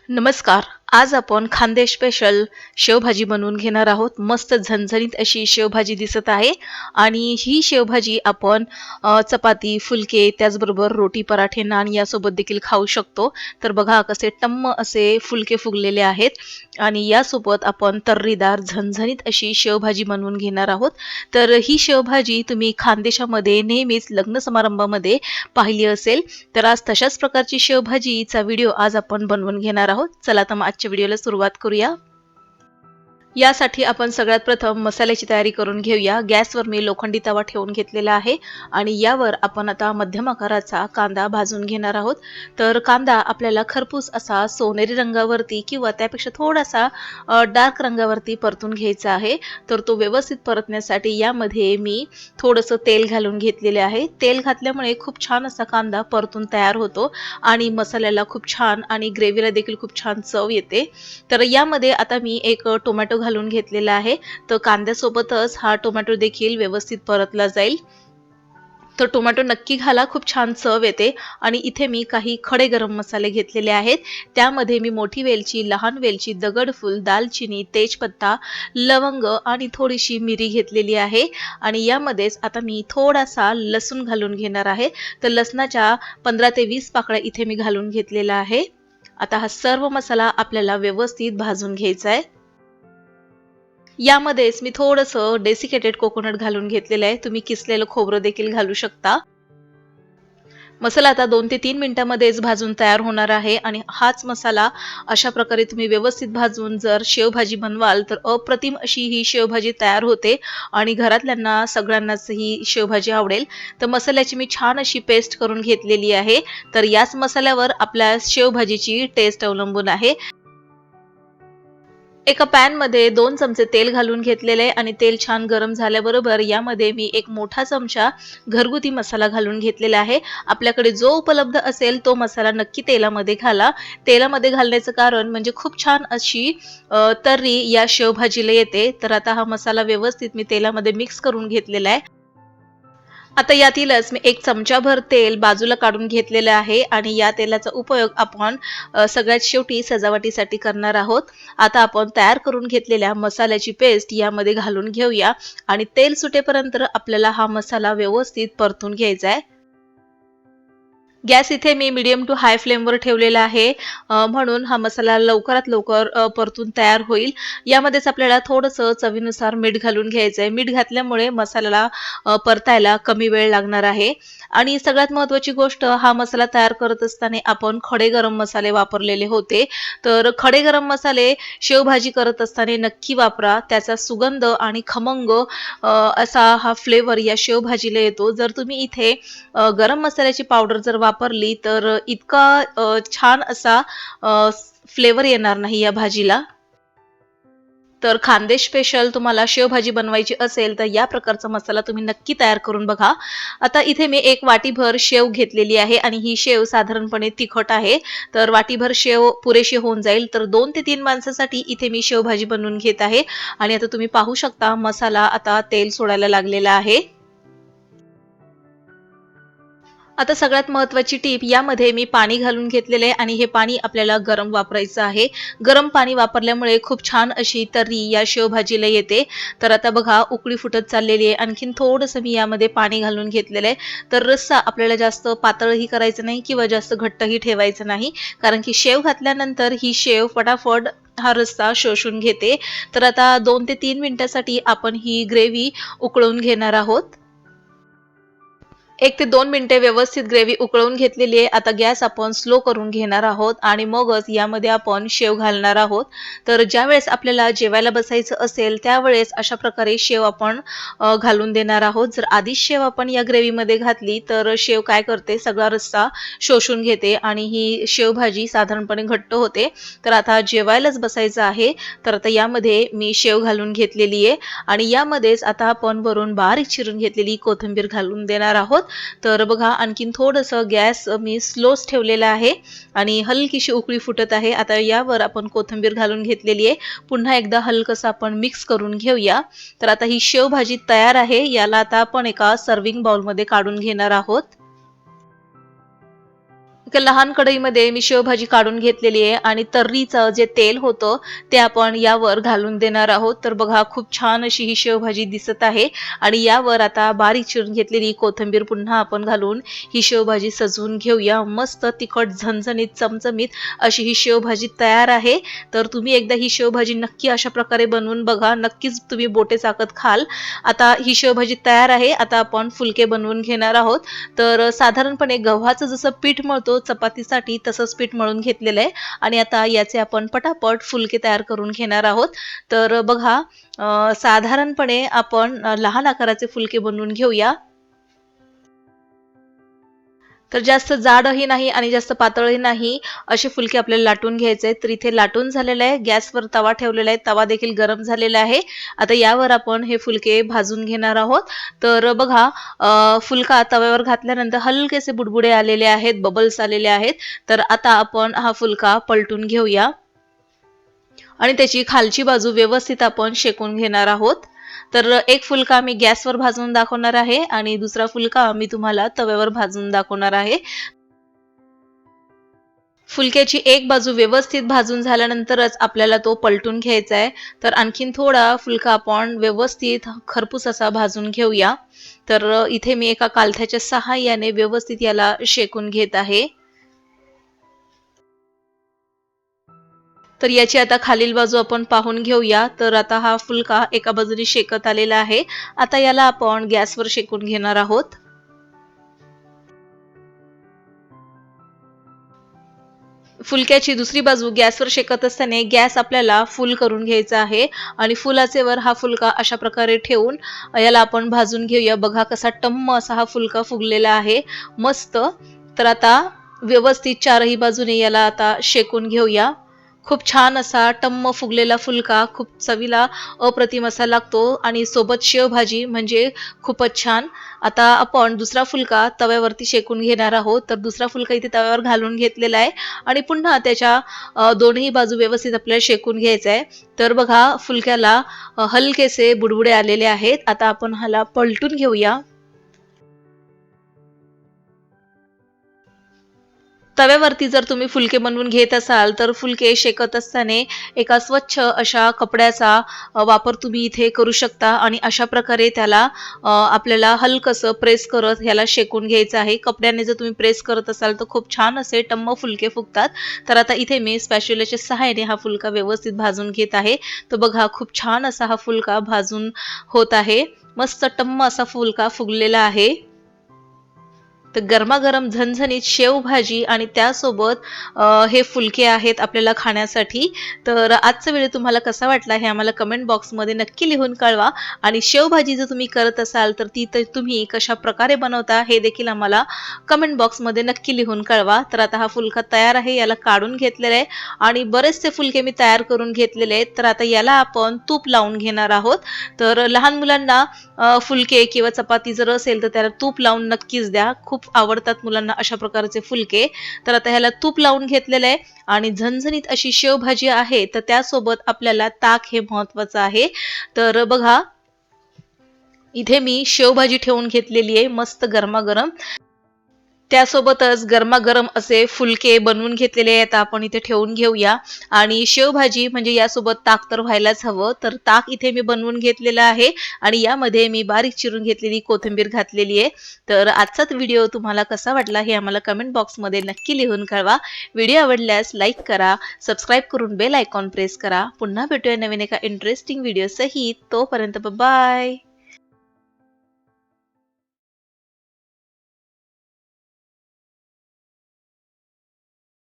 नमस्कार. आज आपण खानदेश स्पेशल शेवभाजी बनवून घेणार आहोत. मस्त झणझणीत अशी शेवभाजी दिसत आहे आणि ही शेवभाजी आपण चपाती, फुलके त्याचबरोबर रोटी, पराठे, नान यासोबत देखील खाऊ शकतो. तर बघा कसे टम्म असे फुलके फुगलेले आहेत आणि यासोबत आपण तर्रीदार झणझणीत अशी शेवभाजी बनवून घेणार आहोत. तर ही शेवभाजी तुम्ही खानदेशामध्ये नेहमीच लग्न समारंभामध्ये पाहिली असेल. तर आज तशाच प्रकारची शेवभाजीचा व्हिडिओ आज आपण बनवून घेणार आहोत. चला तर मग आजच्या व्हिडिओला सुरुवात करूया. यासाठी आपण सगळ्यात प्रथम मसाल्याची तयारी करून घेऊया. गॅसवर मी लोखंडी तवा ठेवून घेतलेला आहे आणि यावर आपण आता मध्यम आकाराचा कांदा भाजून घेणार आहोत. तर कांदा आपल्याला खरपूस असा सोनेरी रंगावरती किंवा त्यापेक्षा थोडासा डार्क रंगावरती परतून घ्यायचा आहे. तर तो व्यवस्थित परतण्यासाठी यामध्ये मी थोडंसं तेल घालून घेतलेले आहे. तेल घातल्यामुळे खूप छान असा कांदा परतून तयार होतो आणि मसाल्याला खूप छान आणि ग्रेव्हीला देखील खूप छान चव येते. तर यामध्ये आता मी एक टोमॅटो घालून घेतलेला आहे. तर कांद्यासोबतच हा टोमॅटो देखील व्यवस्थित परतला जाईल. तर टोमॅटो नक्की घाला, खूप छान चव येते. आणि इथे मी काही खडे गरम मसाले घेतलेले आहेत. त्यामध्ये मी मोठी वेलची, लहान वेलची, दगडफूल, दालचिनी, तेजपत्ता, लवंग आणि थोडीशी मिरी घेतलेली आहे. आणि यामध्येच आता मी थोडासा लसूण घालून घेणार आहे. तर लसणाच्या 15 ते 20 पाकळ्या इथे मी घालून घेतलेला आहे. आता हा सर्व मसाला आपल्याला व्यवस्थित भाजून घ्यायचा आहे. यामध्येच मी थोडंसं डेसिकेटेड कोकोनट घालून घेतलेलं आहे. तुम्ही किसलेलं खोबरं देखील घालू शकता. मसाला आता 2 ते 3 मिनिटांमध्येच भाजून तयार होणार आहे आणि हाच मसाला अशा प्रकारे तुम्ही व्यवस्थित भाजून जर शेवभाजी बनवाल तर अप्रतिम अशी ही शेवभाजी तयार होते आणि घरातल्यांना सगळ्यांनाच ही शेवभाजी आवडेल. तर मसाल्याची मी छान अशी पेस्ट करून घेतलेली आहे. तर याच मसाल्यावर आपल्या शेवभाजीची टेस्ट अवलंबून आहे. एका पॅनमध्ये 2 चमचे तेल घालून घेतलेले आहे आणि तेल छान गरम झाल्याबरोबर यामध्ये मी एक मोठा चमचा घरगुती मसाला घालून घेतलेला आहे. आपल्याकडे जो उपलब्ध असेल तो मसाला नक्की तेलामध्ये घाला. तेलामध्ये घालण्याचं कारण म्हणजे खूप छान अशी तर्री या शेवभाजीला येते. तर आता हा मसाला व्यवस्थित मी तेलामध्ये मिक्स करून घेतलेला आहे. आता यातीलच मी 1 चमचाभर तेल बाजूला काढून घेतलेलं आहे आणि या तेलाचा उपयोग आपण सगळ्यात शेवटी सजावटीसाठी करणार आहोत. आता आपण तयार करून घेतलेल्या मसाल्याची पेस्ट यामध्ये घालून घेऊया आणि तेल सुटेपर्यंत आपल्याला हा मसाला व्यवस्थित परतून घ्यायचा आहे. गॅस इथे मी मीडियम टू हाय फ्लेमवर ठेवलेला आहे. म्हणून हा मसाला लवकरात लवकर परतून तयार होईल. यामध्येच आपल्याला थोडंसं चवीनुसार मीठ घालून घ्यायचं आहे. मीठ घातल्यामुळे मसाल्याला परतायला कमी वेळ लागणार आहे. आणि सगळ्यात महत्त्वाची गोष्ट, हा मसाला तयार करत असताना आपण खडे गरम मसाले वापरलेले होते. तर खडे गरम मसाले शेवभाजी करत असताना नक्की वापरा. त्याचा सुगंध आणि खमंग असा हा फ्लेवर या शेवभाजीला येतो. जर तुम्ही इथे गरम मसाल्याची पावडर जर वापरली तर इतका छान असा फ्लेवर येणार नाही या भाजीला. तर खानदेश स्पेशल तुम्हाला शेवभाजी बनवायची असेल तर या प्रकारचा मसाला तुम्ही नक्की तयार करून बघा. आता इथे मी एक वाटीभर शेव घेतलेली आहे आणि ही शेव साधारणपणे तिखट आहे. तर वाटीभर शेव पुरेशी होऊन जाईल. तर 2 ते 3 माणसासाठी इथे मी शेवभाजी बनवून घेत आहे. आणि आता तुम्ही पाहू शकता मसाला आता तेल सोडायला लागलेला आहे. आता सगळ्यात महत्त्वाची टीप, यामध्ये मी पाणी घालून घेतलेले आहे आणि हे पाणी आपल्याला गरम वापरायचं आहे. गरम पाणी वापरल्यामुळे खूप छान अशी तर्री या शेवभाजीला येते. तर आता बघा उकळी फुटत चाललेली आहे. आणखीन थोडंसं मी यामध्ये पाणी घालून घेतलेलं आहे. तर रस्सा आपल्याला जास्त पातळही करायचं नाही किंवा जास्त घट्टही ठेवायचं नाही. कारण की शेव घातल्यानंतर ही शेव फटाफट हा रस्सा शोषून घेते. तर आता 2 ते 3 मिनिटांसाठी आपण ही ग्रेव्ही उकळून घेणार आहोत. 1 ते 2 मिनिटे व्यवस्थित ग्रेव्ही उकळून घेतलेली आहे. आता गॅस आपण स्लो करून घेणार आहोत आणि मगच यामध्ये आपण शेव घालणार आहोत. तर ज्यावेळेस आपल्याला जेवायला बसायचं असेल त्यावेळेस अशा प्रकारे शेव आपण घालून देणार आहोत. जर आधीच शेव आपण या ग्रेव्हीमध्ये घातली तर शेव काय करते, सगळा रस्सा शोषून घेते आणि ही शेवभाजी साधारणपणे घट्ट होते. तर आता जेवायलाच बसायचं आहे. तर आता यामध्ये मी शेव घालून घेतलेली आहे आणि यामध्येच आता आपण वरून बारीक चिरून घेतलेली कोथिंबीर घालून देणार आहोत. तर बघा आणखीन थोडंसं गॅस मी स्लोच ठेवलेला आहे आणि हलकीशी उकळी फुटत आहे. आता यावर आपण कोथिंबीर घालून घेतलेली आहे. पुन्हा एकदा हलकसं आपण मिक्स करून घेऊया. तर आता ही शेवभाजी तयार आहे. याला आता आपण एका सर्व्हिंग बाउलमध्ये काढून घेणार आहोत. एका लहान कढईमध्ये मी शेवभाजी काढून घेतलेली आहे आणि तर्रीचं जे तेल होतं ते आपण यावर घालून देणार आहोत. तर बघा खूप छान अशी ही शेवभाजी दिसत आहे आणि यावर आता बारीक चिरून घेतलेली कोथिंबीर पुन्हा आपण घालून ही शेवभाजी सजवून घेऊया. मस्त तिखट झणझणीत चमचमीत अशी ही शेवभाजी तयार आहे. तर तुम्ही एकदा ही शेवभाजी नक्की अशा प्रकारे बनवून बघा. नक्कीच तुम्ही बोटे चाकत खाल. आता ही शेवभाजी तयार आहे. आता आपण फुलके बनवून घेणार आहोत. तर साधारणपणे गव्हाचं जसं पीठ मळतो चपातीसाठी तसंच पीठ मळून घेतलेलं आहे आणि आता याचे आपण पटापट फुलके तयार करून घेणार आहोत. तर बघा साधारणपणे आपण लहान आकाराचे फुलके बनवून घेऊया. तर जास्त जाडही नाही आणि जास्त पातळही नाही असे फुलके आपल्याला लाटून घ्यायचे आहेत. तर इथे लाटून झालेलं आहे. गॅसवर तवा ठेवलेला आहे. तवा देखील गरम झालेला आहे. आता यावर आपण हे फुलके भाजून घेणार आहोत. तर बघा फुलका तव्यावर घातल्यानंतर हलकेसे बुडबुडे आलेले आहेत, बबल्स आलेले आहेत. तर आता आपण हा फुलका पलटून घेऊया आणि त्याची खालची बाजू व्यवस्थित आपण शेकून घेणार आहोत. तर एक फुलका मी गॅसवर भाजून दाखवणार आहे आणि दुसरा फुलका मी तुम्हाला तव्यावर भाजून दाखवणार आहे. फुलक्याची एक बाजू व्यवस्थित भाजून झाल्यानंतरच आपल्याला तो पलटून घ्यायचा आहे. तर आणखीन थोडा फुलका आपण व्यवस्थित खरपूस असा भाजून घेऊया. तर इथे मी एका कालथ्याच्या सहाय्याने व्यवस्थित याला शेकून घेत आहे. तर याची आता खालील बाजू आपण पाहून घेऊया. तर आता हा फुलका एका बाजूने शेकत आलेला आहे. आता याला आपण गॅसवर शेकून घेणार आहोत. फुलक्याची दुसरी बाजू गॅसवर शेकत असताना गॅस आपल्याला फुल करून घ्यायचा आहे आणि फुलाचे वर हा फुलका अशा प्रकारे ठेवून याला आपण भाजून घेऊया. बघा कसा टम्म असा हा फुलका फुगलेला आहे, मस्त. तर आता व्यवस्थित चारही बाजूने याला आता शेकून घेऊया. खूप छान असा टम्म फुगलेला फुलका खूप चवीला अप्रतिम असा लागतो आणि सोबत शेवभाजी म्हणजे खूपच छान. आता आपण दुसरा फुलका तव्यावरती शेकून घेणार आहोत. तर दुसरा फुलका इथे तव्यावर घालून घेतलेला आहे आणि पुन्हा त्याच्या दोन्ही बाजू व्यवस्थित आपल्याला शेकून घ्यायचं आहे. तर बघा फुलक्याला हलकेसे बुडबुडे आलेले आहेत. आता आपण ह्याला पलटून घेऊया. तव्यावरती जर तुम्ही फुलके बनवून घेत असाल तर फुलके शेकत असताना एका स्वच्छ अशा कपड्याचा वापर तुम्ही इथे करू शकता आणि अशा प्रकारे त्याला आपल्याला हलकसं प्रेस करत ह्याला शेकून घ्यायचं आहे. कपड्याने जर तुम्ही प्रेस करत असाल तर खूप छान असे टम्म फुलके फुगतात. तर आता इथे मी स्पॅच्युलाच्या सहाय्याने हा फुलका व्यवस्थित भाजून घेत आहे. तर बघा खूप छान असा हा फुलका भाजून होत आहे. मस्त टम्म असा फुलका फुगलेला आहे. तर गरमागरम झणझणीत शेवभाजी आणि त्यासोबत हे फुलके आहेत आपल्याला खाण्यासाठी. तर आजचा व्हिडिओ तुम्हाला कसा वाटला हे आम्हाला कमेंट बॉक्समध्ये नक्की लिहून कळवा आणि शेवभाजी जर तुम्ही करत असाल तर ती तर तुम्ही कशा प्रकारे बनवता हे देखील आम्हाला कमेंट बॉक्समध्ये नक्की लिहून कळवा. तर आता हा फुलका तयार आहे, याला काढून घेतलेला आहे आणि बरेचसे फुलके मी तयार करून घेतलेले आहेत. तर आता याला आपण तूप लावून घेणार आहोत. तर लहान मुलांना फुलके किंवा चपाती जर असेल तर त्याला तूप लावून नक्कीच द्या. खूप आवडतात मुलांना अशा प्रकारचे फुलके. तर आता ह्याला तूप लावून घेतलेलं आहे आणि झणझणीत अशी शेवभाजी आहे. तर त्यासोबत आपल्याला ताक हे महत्वाचं आहे. तर बघा इथे मी शेवभाजी ठेवून घेतलेली आहे मस्त गरमागरम. त्यासोबतच गरमागरम असे फुलके बनवून घेतलेले आहेत आपण इथे ठेवून घेऊया आणि शेवभाजी म्हणजे यासोबत ताक तर व्हायलाच हवं. तर ताक इथे मी बनवून घेतलेलं आहे आणि यामध्ये मी बारीक चिरून घेतलेली कोथिंबीर घातलेली आहे. तर आजचाच व्हिडिओ तुम्हाला कसा वाटला हे आम्हाला कमेंट बॉक्समध्ये नक्की लिहून कळवा. व्हिडिओ आवडल्यास लाईक करा, सबस्क्राईब करून बेल आयकॉन प्रेस करा. पुन्हा भेटूया नवीन एका इंटरेस्टिंग व्हिडिओ सहित. तोपर्यंत बाय.